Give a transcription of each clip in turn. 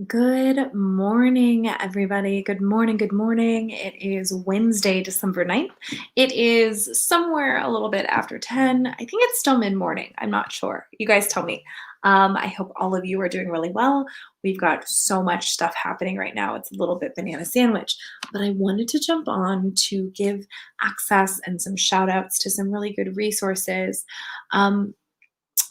Good morning, everybody. Good morning. Good morning. It is Wednesday, December 9th. It is somewhere a little bit after 10. I think it's still mid morning. I'm not sure. You guys tell me. I hope all of you are doing really well. We've got so much stuff happening right now. It's a little bit banana sandwich, but I wanted to jump on to give access and some shout outs to some really good resources. Um,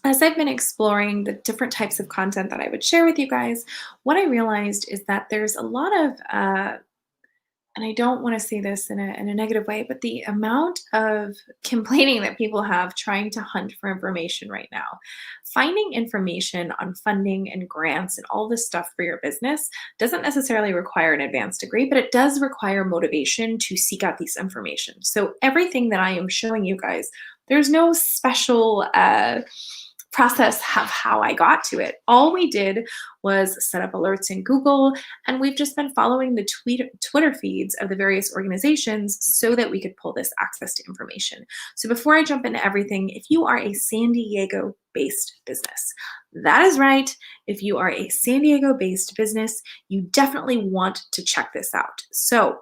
as I've been exploring the different types of content that I would share with you guys, what I realized is that there's a lot of, and I don't want to say this in a negative way, but the amount of complaining that people have trying to hunt for information right now. Finding information on funding and grants and all this stuff for your business doesn't necessarily require an advanced degree, but it does require motivation to seek out this information. So, everything that I am showing you guys, there's no special process of how I got to it. All we did was set up alerts in Google, and we've just been following the Twitter feeds of the various organizations so that we could pull this access to information. So before I jump into everything, if you are a San Diego based business, that is right. If you are a San Diego based business, you definitely want to check this out. So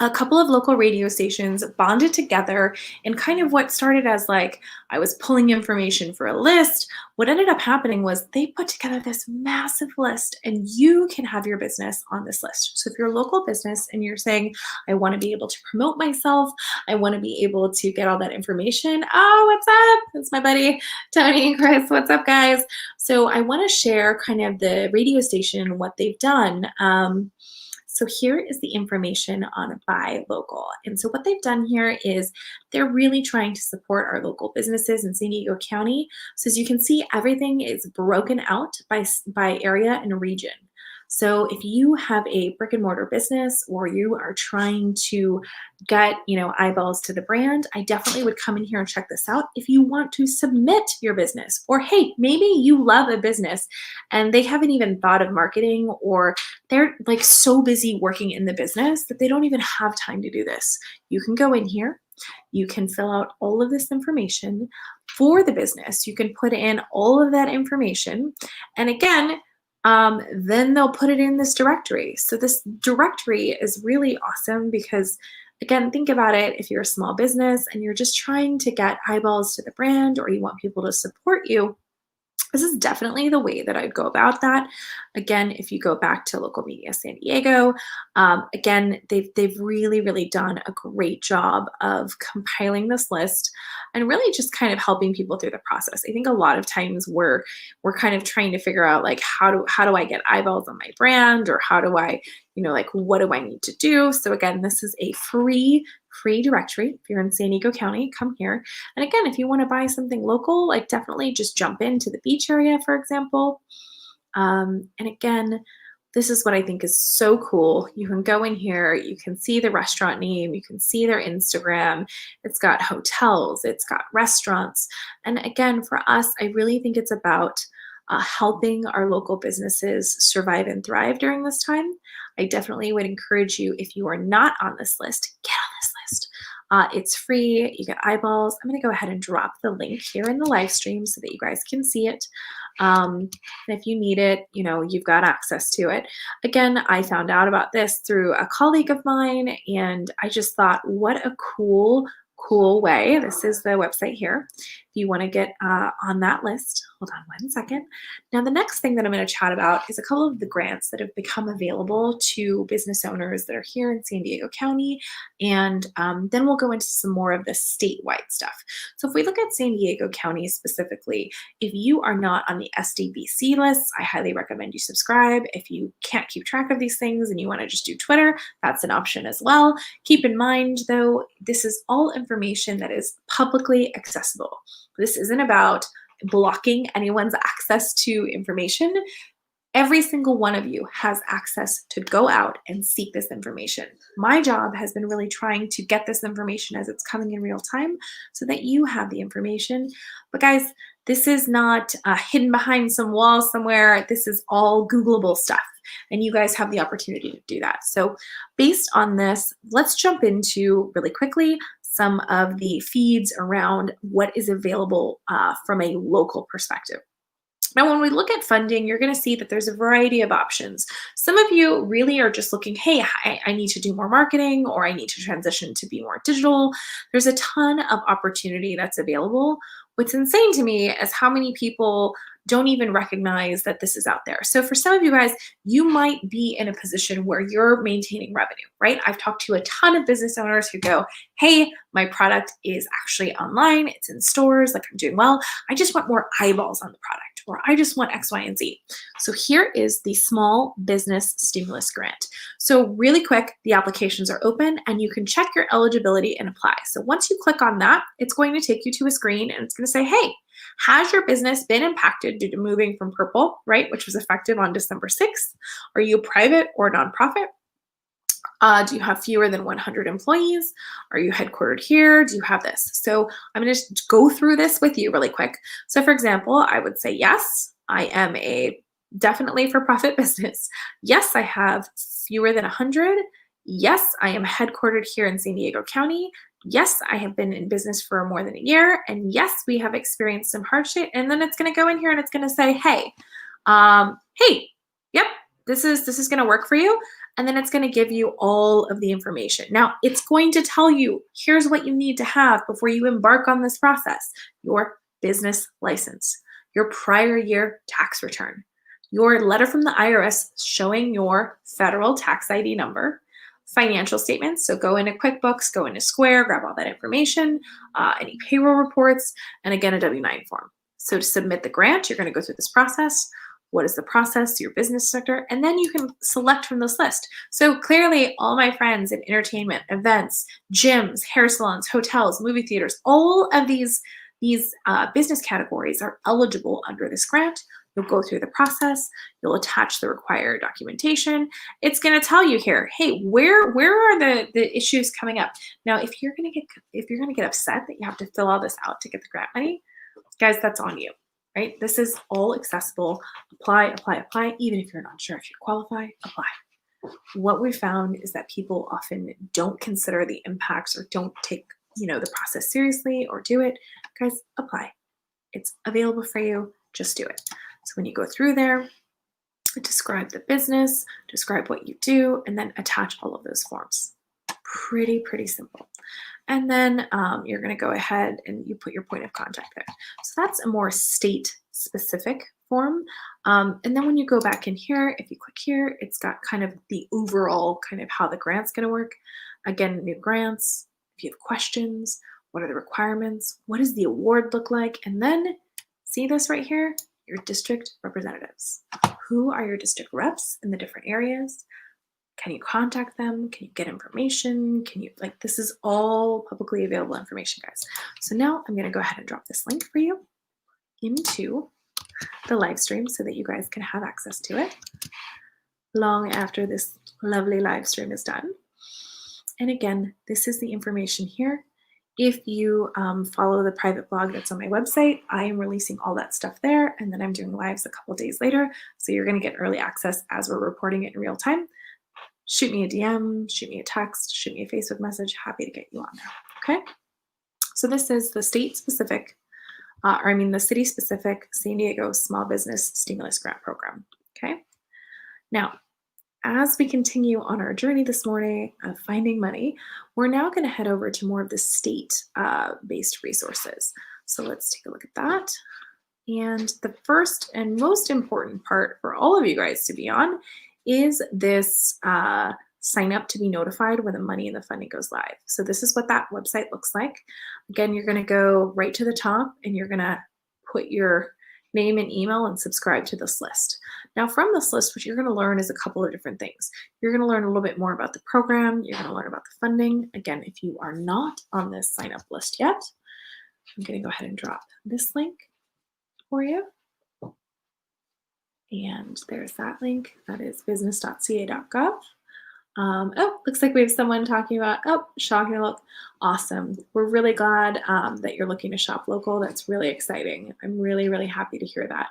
a couple of local radio stations bonded together, and kind of what started as like I was pulling information for a list. What ended up happening was they put together this massive list, and you can have your business on this list. So if you're a local business and you're saying, I want to be able to promote myself, I want to be able to get all that information. Oh, what's up? It's my buddy Tony and Chris. What's up, guys? So I want to share kind of the radio station, what they've done. So here is the information on Buy Local. And so what they've done here is they're really trying to support our local businesses in San Diego County. So as you can see, everything is broken out by area and region. So if you have a brick and mortar business or you are trying to get, eyeballs to the brand, I definitely would come in here and check this out. If you want to submit your business, or hey, maybe you love a business and they haven't even thought of marketing, or they're like so busy working in the business that they don't even have time to do this. You can go in here, you can fill out all of this information for the business. You can put in all of that information. And again, then they'll put it in this directory. So this directory is really awesome because, again, think about it. If you're a small business and you're just trying to get eyeballs to the brand, or you want people to support you, this is definitely the way that I'd go about that. Again, if you go back to Local Media San Diego, again, they've really, really done a great job of compiling this list and really just kind of helping people through the process. I think a lot of times we're kind of trying to figure out like how do I get eyeballs on my brand, or how do I, like what do I need to do? So again, this is a free directory. If you're in San Diego County, come here. And again, if you want to buy something local, like definitely just jump into the beach area, for example. And again, this is what I think is so cool. You can go in here, you can see the restaurant name, you can see their Instagram. It's got hotels, it's got restaurants. And again, for us, I really think it's about helping our local businesses survive and thrive during this time. I definitely would encourage you, if you are not on this list, get on this list. It's free. You get eyeballs. I'm going to go ahead and drop the link here in the live stream so that you guys can see it. And if you need it, you've got access to it. Again, I found out about this through a colleague of mine, and I just thought, what a cool way. This is the website here. If you want to get on that list, hold on one second. Now, the next thing that I'm going to chat about is a couple of the grants that have become available to business owners that are here in San Diego County. And then we'll go into some more of the statewide stuff. So if we look at San Diego County specifically, if you are not on the SDBC list, I highly recommend you subscribe. If you can't keep track of these things and you want to just do Twitter, that's an option as well. Keep in mind, though, this is all information that is publicly accessible. This isn't about blocking anyone's access to information. Every single one of you has access to go out and seek this information. My job has been really trying to get this information as it's coming in real time so that you have the information. But guys, this is not hidden behind some wall somewhere. This is all Googleable stuff, and you guys have the opportunity to do that. So based on this, let's jump into really quickly some of the feeds around what is available from a local perspective. Now, when we look at funding, you're going to see that there's a variety of options. Some of you really are just looking, hey, I need to do more marketing or I need to transition to be more digital. There's a ton of opportunity that's available. What's insane to me is how many people don't even recognize that this is out there. So, for some of you guys, you might be in a position where you're maintaining revenue, right? I've talked to a ton of business owners who go, hey, my product is actually online, it's in stores, like I'm doing well. I just want more eyeballs on the product, or I just want X, Y, and Z. So here is the Small Business Stimulus Grant. So really quick, the applications are open and you can check your eligibility and apply. So once you click on that, it's going to take you to a screen and it's going to say, hey, has your business been impacted due to moving from purple, right, which was effective on December 6th? Are you private or nonprofit? Do you have fewer than 100 employees? Are you headquartered here? Do you have this? So I'm going to go through this with you really quick. So for example, I would say, yes, I am a definitely for-profit business. Yes, I have fewer than 100. Yes, I am headquartered here in San Diego County. Yes, I have been in business for more than a year. And yes, we have experienced some hardship. And then it's going to go in here and it's going to say, hey, hey, yep, this is going to work for you. And then it's going to give you all of the information. Now, it's going to tell you, here's what you need to have before you embark on this process: your business license, your prior year tax return, your letter from the IRS showing your federal tax ID number, financial statements. So go into QuickBooks, go into Square, grab all that information, any payroll reports, and again, a W-9 form. So to submit the grant, you're going to go through this process. What is the process, your business sector, and then you can select from this list. So clearly all my friends in entertainment, events, gyms, hair salons, hotels, movie theaters, all of these business categories are eligible under this grant. You'll go through the process, you'll attach the required documentation. It's going to tell you here, hey, where are the issues coming up? Now, if you're going to get upset that you have to fill all this out to get the grant money, guys, that's on you. Right? This is all accessible. Apply, apply, apply. Even if you're not sure if you qualify, apply. What we found is that people often don't consider the impacts or don't take, the process seriously or do it. Guys, apply. It's available for you. Just do it. So when you go through there, describe the business, describe what you do, and then attach all of those forms. Pretty simple. And then you're going to go ahead and you put your point of contact there. So that's a more state-specific form. And then when you go back in here, if you click here, it's got kind of the overall kind of how the grant's going to work. Again, new grants. If you have questions, what are the requirements? What does the award look like? And then see this right here, your district representatives. Who are your district reps in the different areas? Can you contact them? Can you get information? This is all publicly available information, guys. So now I'm going to go ahead and drop this link for you into the live stream so that you guys can have access to it long after this lovely live stream is done. And again, this is the information here. If you follow the private blog that's on my website, I am releasing all that stuff there, and then I'm doing lives a couple days later. So you're going to get early access as we're reporting it in real time. Shoot me a DM, shoot me a text, shoot me a Facebook message. Happy to get you on there. Okay. So this is the state-specific, the city-specific San Diego Small Business Stimulus Grant Program. Okay. Now, as we continue on our journey this morning of finding money, we're now going to head over to more of the state-based resources. So let's take a look at that. And the first and most important part for all of you guys to be on is this sign up to be notified when the money and the funding goes live. So this is what that website looks like. Again, you're going to go right to the top and you're going to put your name and email and subscribe to this list. Now from this list, what you're going to learn is a couple of different things. You're going to learn a little bit more about the program. You're going to learn about the funding. Again, if you are not on this sign up list yet, I'm going to go ahead and drop this link for you. And there's that link. That is business.ca.gov. Looks like we have someone talking about, shocking look. Awesome. We're really glad that you're looking to shop local. That's really exciting. I'm really happy to hear that.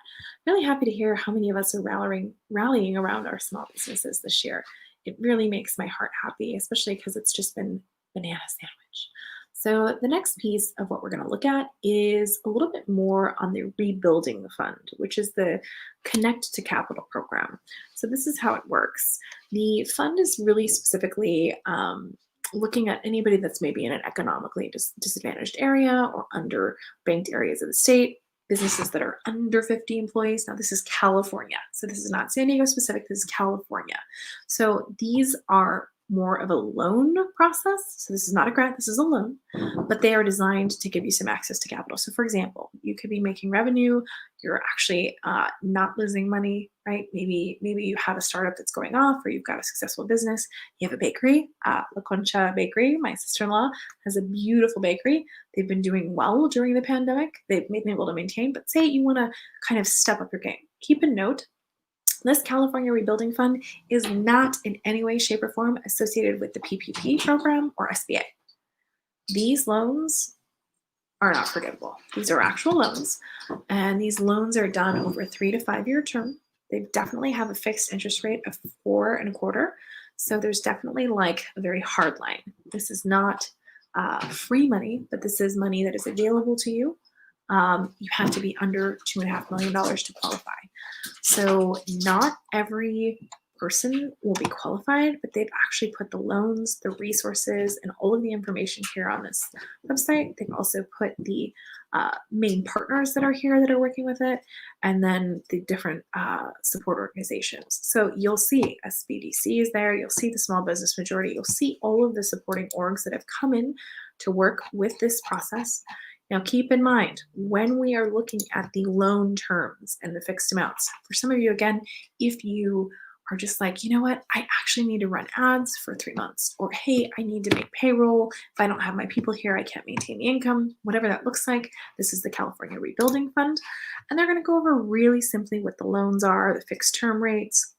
Really happy to hear how many of us are rallying around our small businesses this year. It really makes my heart happy, especially because it's just been banana sandwich. So the next piece of what we're going to look at is a little bit more on the rebuilding the fund, which is the Connect to Capital program. So this is how it works. The fund is really specifically looking at anybody that's maybe in an economically disadvantaged area or underbanked areas of the state, businesses that are under 50 employees. Now, this is California. So this is not San Diego specific, this is California. So these are more of a loan process. So this is not a grant, this is a loan, but they are designed to give you some access to capital. So for example, you could be making revenue, you're actually not losing money, right? Maybe you have a startup that's going off, or you've got a successful business. You have a bakery, La Concha Bakery. My sister-in-law has a beautiful bakery. They've been doing well during the pandemic. They've been able to maintain, but say you want to kind of step up your game. Keep a note, this California Rebuilding Fund is not in any way, shape, or form associated with the PPP program or SBA. These loans are not forgivable. These are actual loans, and these loans are done over a 3 to 5 year term. They definitely have a fixed interest rate of 4.25%. So there's definitely like a very hard line. This is not free money, but this is money that is available to you. You have to be under $2.5 million to qualify. So not every person will be qualified, but they've actually put the loans, the resources, and all of the information here on this website. They've also put the main partners that are here that are working with it, and then the different support organizations. So you'll see SBDC is there, you'll see the Small Business Majority, you'll see all of the supporting orgs that have come in to work with this process. Now, keep in mind, when we are looking at the loan terms and the fixed amounts, for some of you, again, if you are just like, you know what, I actually need to run ads for 3 months, or hey, I need to make payroll. If I don't have my people here, I can't maintain the income, whatever that looks like. This is the California Rebuilding Fund. And they're going to go over really simply what the loans are, the fixed term rates.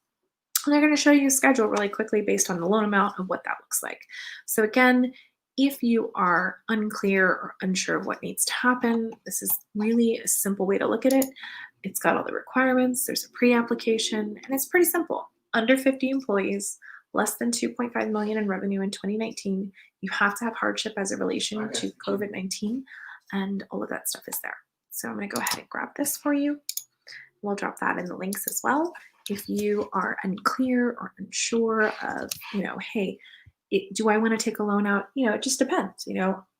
And they're going to show you a schedule really quickly based on the loan amount of what that looks like. So again, if you are unclear or unsure of what needs to happen, this is really a simple way to look at it. It's got all the requirements, there's a pre-application, and it's pretty simple. Under 50 employees, less than 2.5 million in revenue in 2019, you have to have hardship as a relation to COVID-19, and all of that stuff is there. So I'm going to go ahead and grab this for you. We'll drop that in the links as well. If you are unclear or unsure of, hey, do I want to take a loan out? It just depends.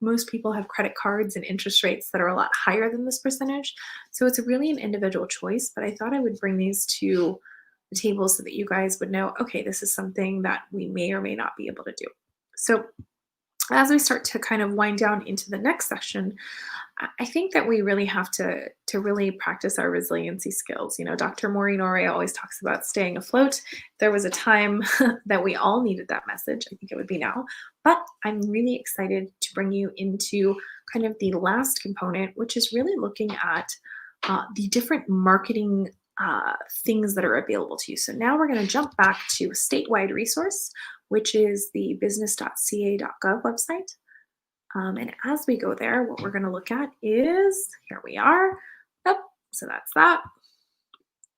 Most people have credit cards and interest rates that are a lot higher than this percentage. So it's really an individual choice, but I thought I would bring these to the table so that you guys would know, okay, this is something that we may or may not be able to do. So as we start to kind of wind down into the next session, I think that we really have to really practice our resiliency skills. Dr. Maureen Ore always talks about staying afloat. There was a time that we all needed that message. I think it would be now. But I'm really excited to bring you into kind of the last component, which is really looking at the different marketing things that are available to you. So now we're going to jump back to a statewide resource, which is the business.ca.gov website. And as we go there, what we're going to look at is, here we are. Oh, so that's that.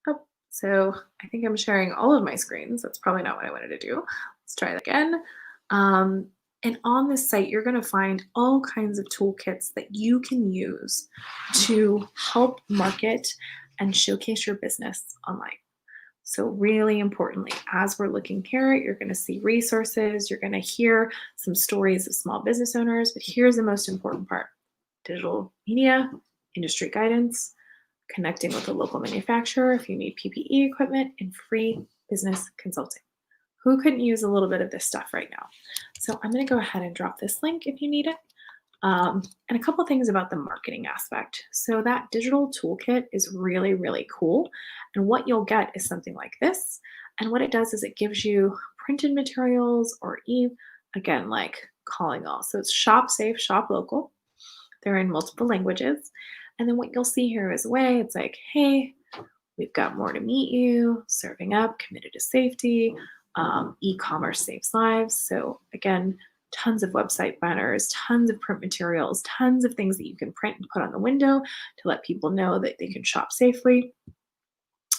Oh, so I think I'm sharing all of my screens. That's probably not what I wanted to do. Let's try it again. And on this site, you're going to find all kinds of toolkits that you can use to help market and showcase your business online. So really importantly, as we're looking here, you're going to see resources, you're going to hear some stories of small business owners, but here's the most important part: digital media, industry guidance, connecting with a local manufacturer if you need PPE equipment, and free business consulting. Who couldn't use a little bit of this stuff right now? So I'm going to go ahead and drop this link if you need it. And a couple things about the marketing aspect. So that digital toolkit is really, really cool. And what you'll get is something like this. And what it does is it gives you printed materials or again, like calling all. So it's shop safe, shop local. They're in multiple languages. And then what you'll see here is it's like, hey, we've got more to meet you, serving up, committed to safety, e-commerce saves lives. So again, tons of website banners, tons of print materials, tons of things that you can print and put on the window to let people know that they can shop safely.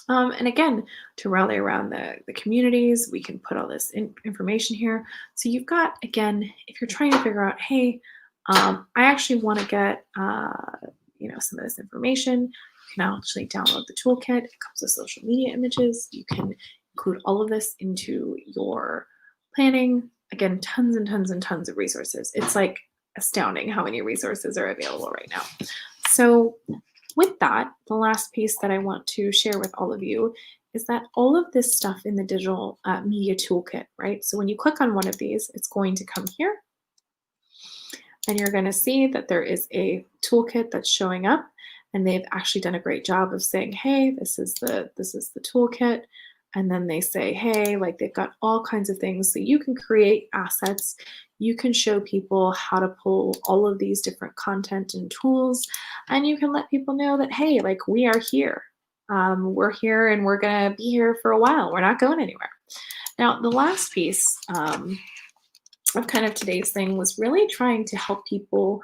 And again, to rally around the communities, we can put all this information here. So you've got, again, if you're trying to figure out, hey, I actually want to get some of this information. You can actually download the toolkit. It comes with social media images. You can include all of this into your planning. Again, tons and tons and tons of resources. It's like astounding how many resources are available right now. So with that, the last piece that I want to share with all of you is that all of this stuff in the digital media toolkit, right? So when you click on one of these, it's going to come here and you're going to see that there is a toolkit that's showing up, and they've actually done a great job of saying, hey, this is the toolkit. And then they say, hey, like they've got all kinds of things. So you can create assets. You can show people how to pull all of these different content and tools. And you can let people know that, hey, like we are here. We're here and we're going to be here for a while. We're not going anywhere. Now, the last piece of kind of today's thing was really trying to help people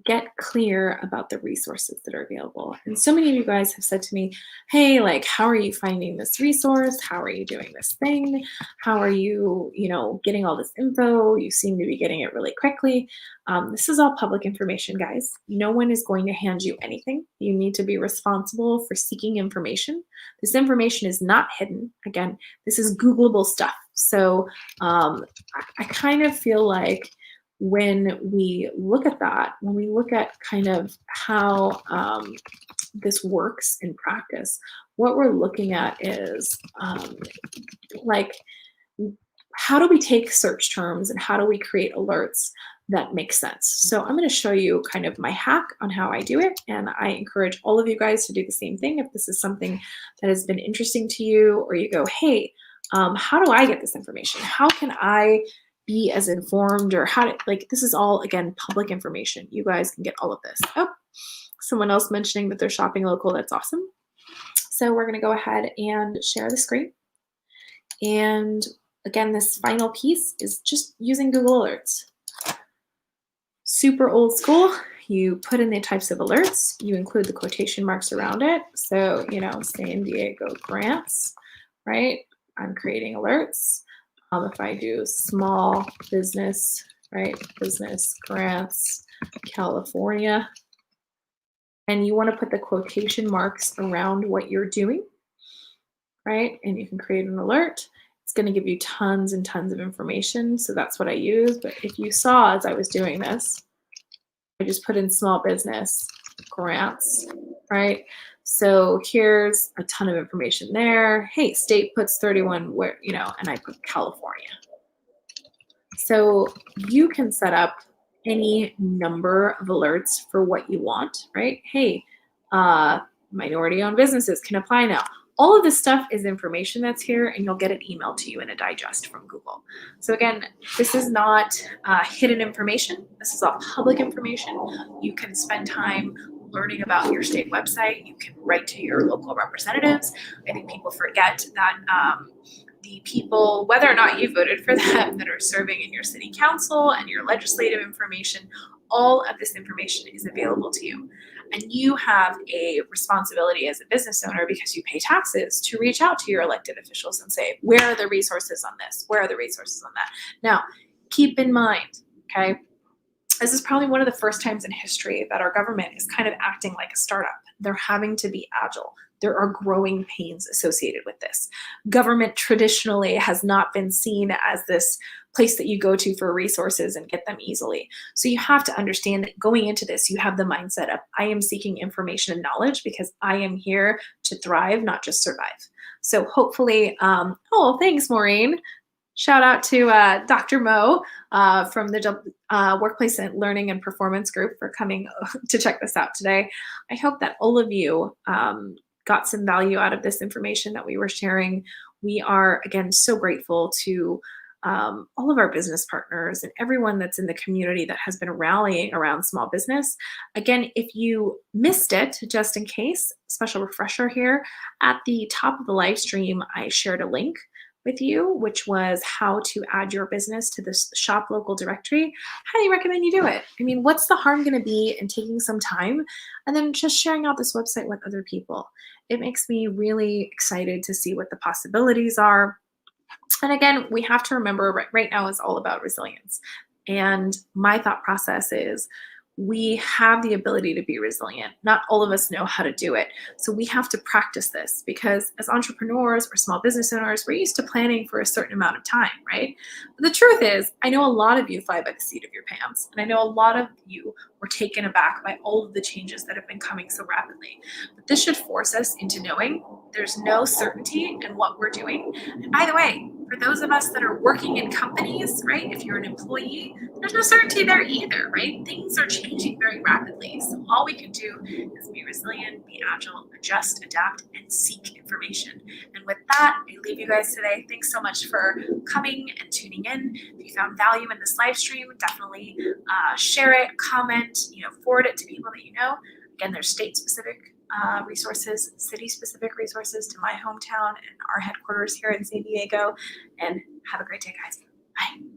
get clear about the resources that are available. And so many of you guys have said to me, hey, like, how are you finding this resource? How are you doing this thing? How are you, getting all this info? You seem to be getting it really quickly. This is all public information, guys. No one is going to hand you anything. You need to be responsible for seeking information. This information is not hidden. Again, this is Googleable stuff. So I kind of feel like when we look at that, when we look at kind of how this works in practice, what we're looking at is like, how do we take search terms and how do we create alerts that make sense? So I'm going to show you kind of my hack on how I do it. And I encourage all of you guys to do the same thing. If this is something that has been interesting to you, or you go, hey, how do I get this information? How can I be as informed, or how to, like, this is all, again, public information. You guys can get all of this. Oh, someone else mentioning that they're shopping local. That's awesome. So we're going to go ahead and share the screen. And again, this final piece is just using Google Alerts. Super old school. You put in the types of alerts. You include the quotation marks around it. So, San Diego grants, right? I'm creating alerts. If I do small business, right? Business grants, California. And you want to put the quotation marks around what you're doing, right? And you can create an alert. It's going to give you tons and tons of information. So that's what I use. But if you saw as I was doing this, I just put in small business grants, right? So here's a ton of information there. Hey, state puts 31 where, and I put California. So you can set up any number of alerts for what you want, right? Hey, minority-owned businesses can apply now. All of this stuff is information that's here, and you'll get it emailed to you in a digest from Google. So again, this is not hidden information. This is all public information. You can spend time learning about your state website. You can write to your local representatives. I think people forget that the people, whether or not you voted for them, that are serving in your city council and your legislative information, all of this information is available to you. And you have a responsibility as a business owner, because you pay taxes, to reach out to your elected officials and say, where are the resources on this? Where are the resources on that? Now, keep in mind, okay, this is probably one of the first times in history that our government is kind of acting like a startup. They're having to be agile. There are growing pains associated with this. Government traditionally has not been seen as this place that you go to for resources and get them easily. So you have to understand that going into this, you have the mindset of, I am seeking information and knowledge because I am here to thrive, not just survive. So hopefully, oh, thanks, Maureen. Shout out to Dr. Mo from the Workplace Learning and Performance Group for coming to check this out today. I hope that all of you got some value out of this information that we were sharing. We are, again, so grateful to all of our business partners and everyone that's in the community that has been rallying around small business. Again, if you missed it, just in case, special refresher here, at the top of the live stream, I shared a link with you, which was how to add your business to the Shop Local directory. Highly recommend you do it. I mean, what's the harm going to be in taking some time and then just sharing out this website with other people? It makes me really excited to see what the possibilities are. And again, we have to remember right now is all about resilience. And my thought process is we have the ability to be resilient. Not all of us know how to do it. So we have to practice this because as entrepreneurs or small business owners, we're used to planning for a certain amount of time, right? But the truth is, I know a lot of you fly by the seat of your pants. And I know a lot of you were taken aback by all of the changes that have been coming so rapidly. But this should force us into knowing there's no certainty in what we're doing. And by the way, for those of us that are working in companies, right, if you're an employee, there's no certainty there either, right? Things are changing very rapidly. So all we can do is be resilient, be agile, adjust, adapt, and seek information. And with that, I leave you guys today. Thanks so much for coming and tuning in. If you found value in this live stream, definitely share it, comment, forward it to people that you know. Again, there's state-specific resources, city-specific resources to my hometown and our headquarters here in San Diego. And have a great day, guys. Bye.